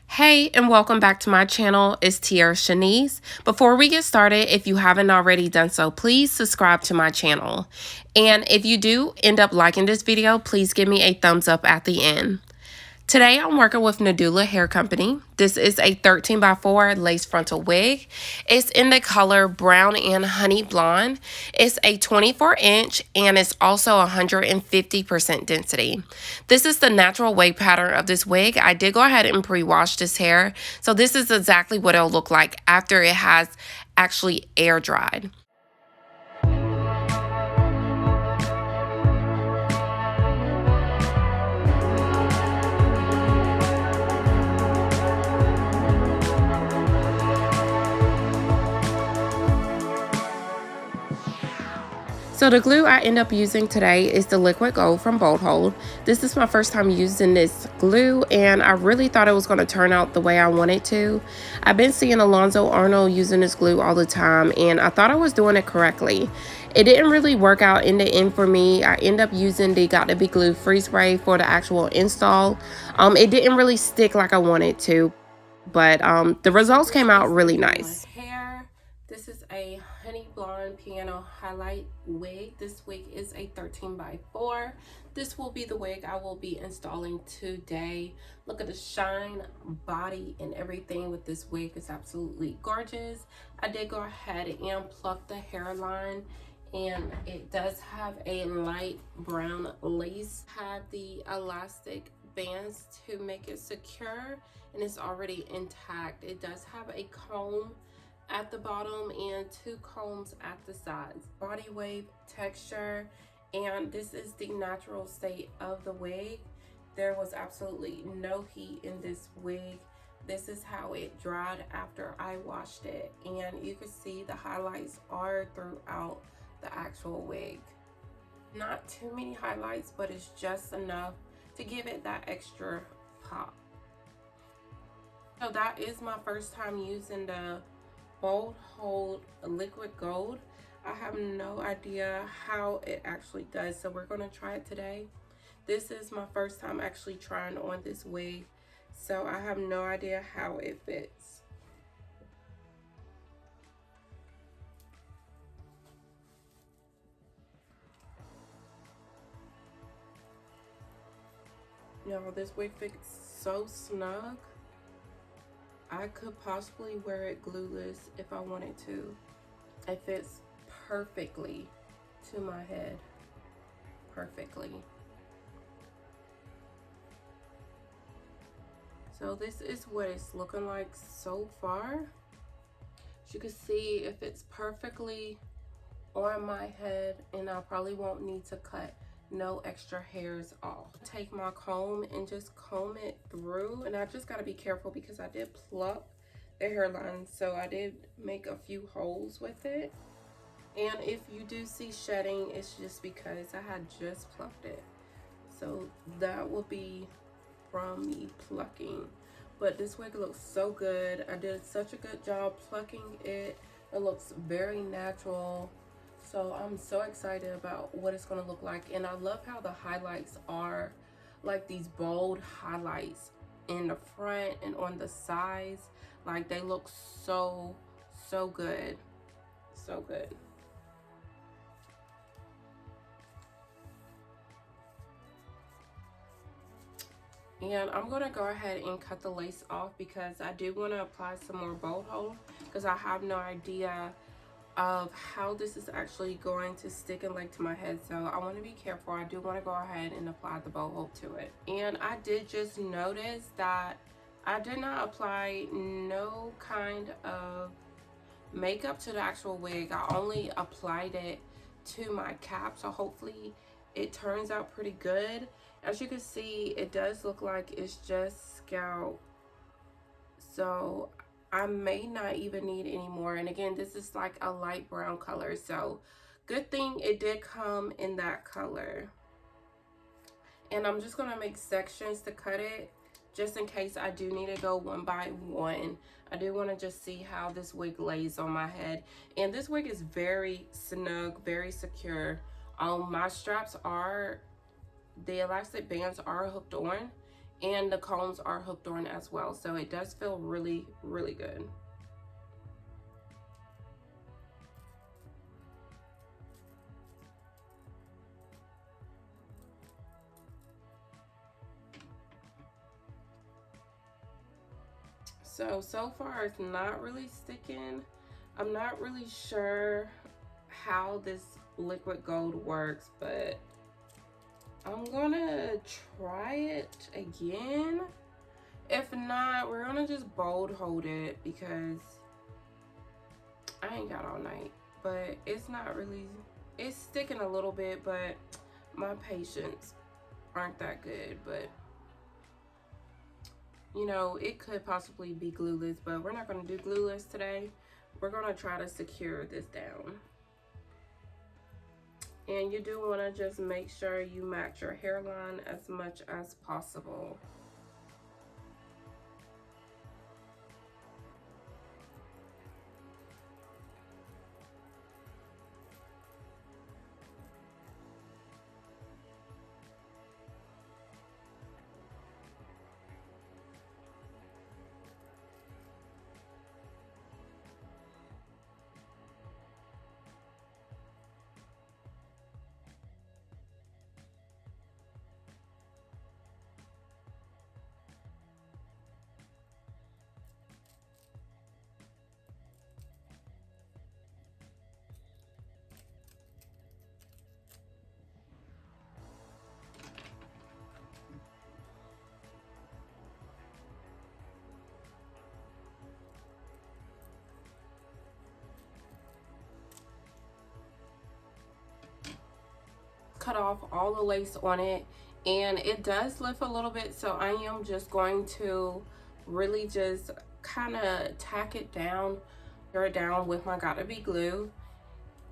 Hey, and welcome back to my channel. It's TearaShanice. Before we get started, if you haven't already done so, please subscribe to my channel. And if you do end up liking this video, please give me a thumbs up at the end. Today I'm working with Nadula Hair Company. This is a 13x4 lace frontal wig. It's in the color brown and honey blonde. It's a 24-inch and it's also 150% density. This is the natural wave pattern of this wig. I did go ahead and pre-wash this hair. So this is exactly what it'll look like after it has actually air dried. So the glue I end up using today is the liquid gold from Bold Hold. This is my first time using this glue and I really thought it was going to turn out the way I wanted to. I've been seeing Alonzo Arnold using this glue all the time and I thought I was doing it correctly. It didn't really work out in the end for me. I end up using the Got to Be Glue Freeze Spray for the actual install. It didn't really stick like I wanted to, but the results came out really nice. This is a honey blonde piano highlight wig. This wig is a 13x4. This will be the wig I will be installing today. Look at the shine, body, and everything with this wig. It's absolutely gorgeous. I did go ahead and pluck the hairline, and it does have a light brown lace. Had the elastic bands to make it secure, and it's already intact. It does have a comb at the bottom and two combs at the sides. Body wave texture, and this is the natural state of the wig. There was absolutely no heat in this wig. This is how it dried after I washed it, and you can see the highlights are throughout the actual wig. Not too many highlights, but it's just enough to give it that extra pop. So that is my first time using the Bold Hold liquid gold. I have no idea how it actually does, so we're going to try it today. This is my first time actually trying on this wig, so I have no idea how it fits. Now this wig fits so snug. I could possibly wear it glueless if I wanted to. It fits perfectly to my head. Perfectly. So this is what it's looking like so far. As you can see, it fits perfectly on my head, and I probably won't need to cut no extra hairs off. Take my comb and just comb it through, and I just got to be careful because I did pluck the hairline, so I did make a few holes with it. And if you do see shedding, it's just because I had just plucked it, so that will be from me plucking. But this wig looks so good. I did such a good job plucking it. It looks very natural. So I'm so excited about what it's going to look like. And I love how the highlights are like these bold highlights in the front and on the sides. Like they look so good. So good. And I'm going to go ahead and cut the lace off because I do want to apply some more Bold Hold because I have no idea of how this is actually going to stick and like to my head, so I want to be careful. I do want to go ahead and apply the Bold Hold to it. And I did just notice that I did not apply no kind of makeup to the actual wig. I only applied it to my cap, so hopefully it turns out pretty good. As you can see, it does look like it's just scalp, so I may not even need any more. And again, this is like a light brown color, so good thing it did come in that color. And I'm just gonna make sections to cut it just in case I do need to go one by one. I do want to just see how this wig lays on my head. And this wig is very snug, very secure. My straps are, the elastic bands are hooked on, and the combs are hooked on as well, so it does feel really, really good. So far it's not really sticking. I'm not really sure how this liquid gold works, but I'm gonna try it again. If not, we're gonna just bold hold it because I ain't got all night. But it's not really, it's sticking a little bit, but my patience aren't that good. But you know, it could possibly be glueless, but we're not gonna do glueless today. We're gonna try to secure this down. And you do wanna just make sure you match your hairline as much as possible. Cut off all the lace on it, and it does lift a little bit, so I am just going to really just kind of tack it down with my Gotta Be glue,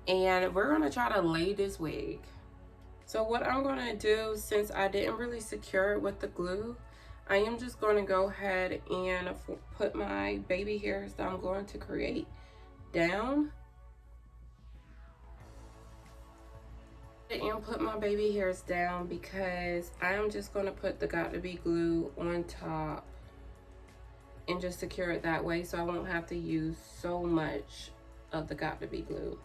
and we're going to try to lay this wig. So what I'm going to do, since I didn't really secure it with the glue, I am just going to go ahead and put my baby hairs that I'm going to create down. And put my baby hairs down because I am just going to put the Got to Be glue on top and just secure it that way, so I won't have to use so much of the Got to Be glue.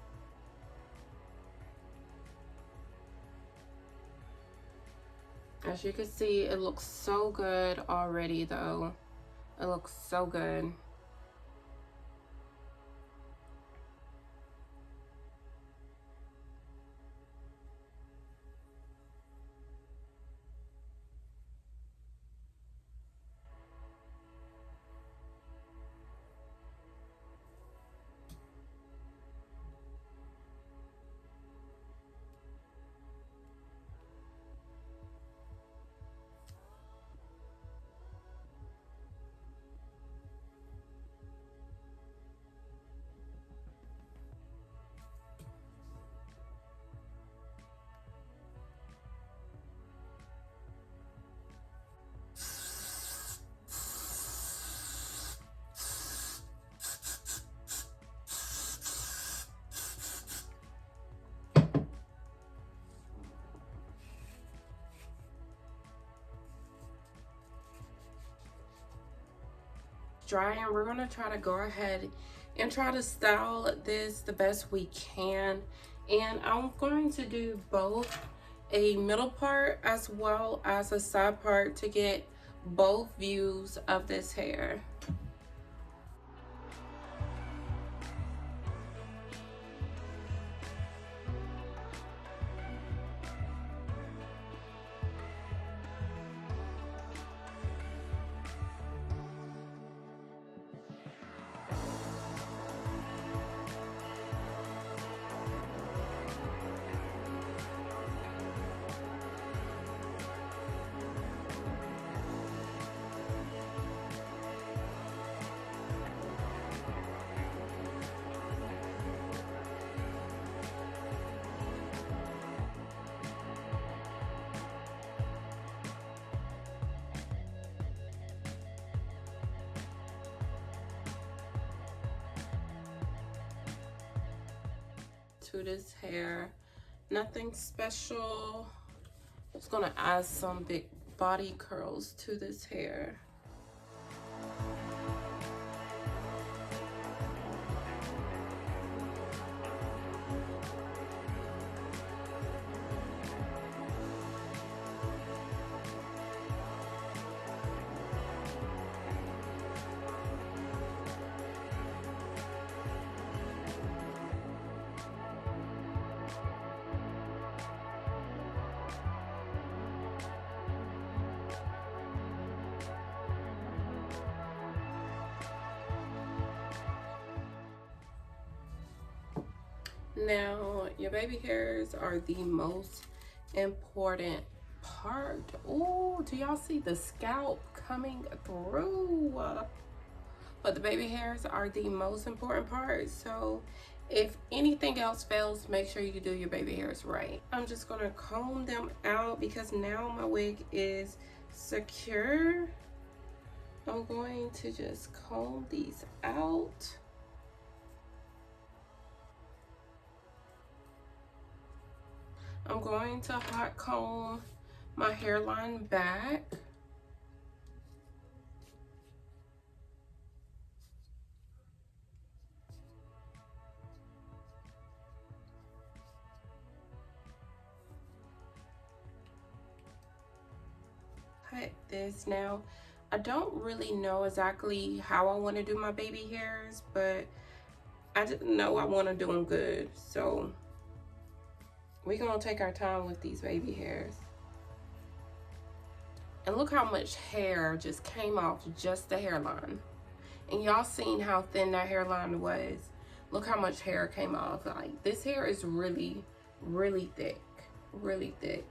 As you can see, it looks so good already though. It looks so good. Dry, and we're gonna try to go ahead and try to style this the best we can. And I'm going to do both a middle part as well as a side part to get both views of this hair. To this hair, nothing special. Just gonna add some big body curls to this hair. Now, your baby hairs are the most important part. Oh, do y'all see the scalp coming through? But the baby hairs are the most important part. So if anything else fails, make sure you do your baby hairs right. I'm just gonna comb them out because now my wig is secure. I'm going to just comb these out. I'm going to hot comb my hairline back. Cut this now. I don't really know exactly how I want to do my baby hairs, but I just know I want to do them good. So we're gonna take our time with these baby hairs. And look how much hair just came off just the hairline. And y'all seen how thin that hairline was. Look how much hair came off. Like, this hair is really, really thick, really thick.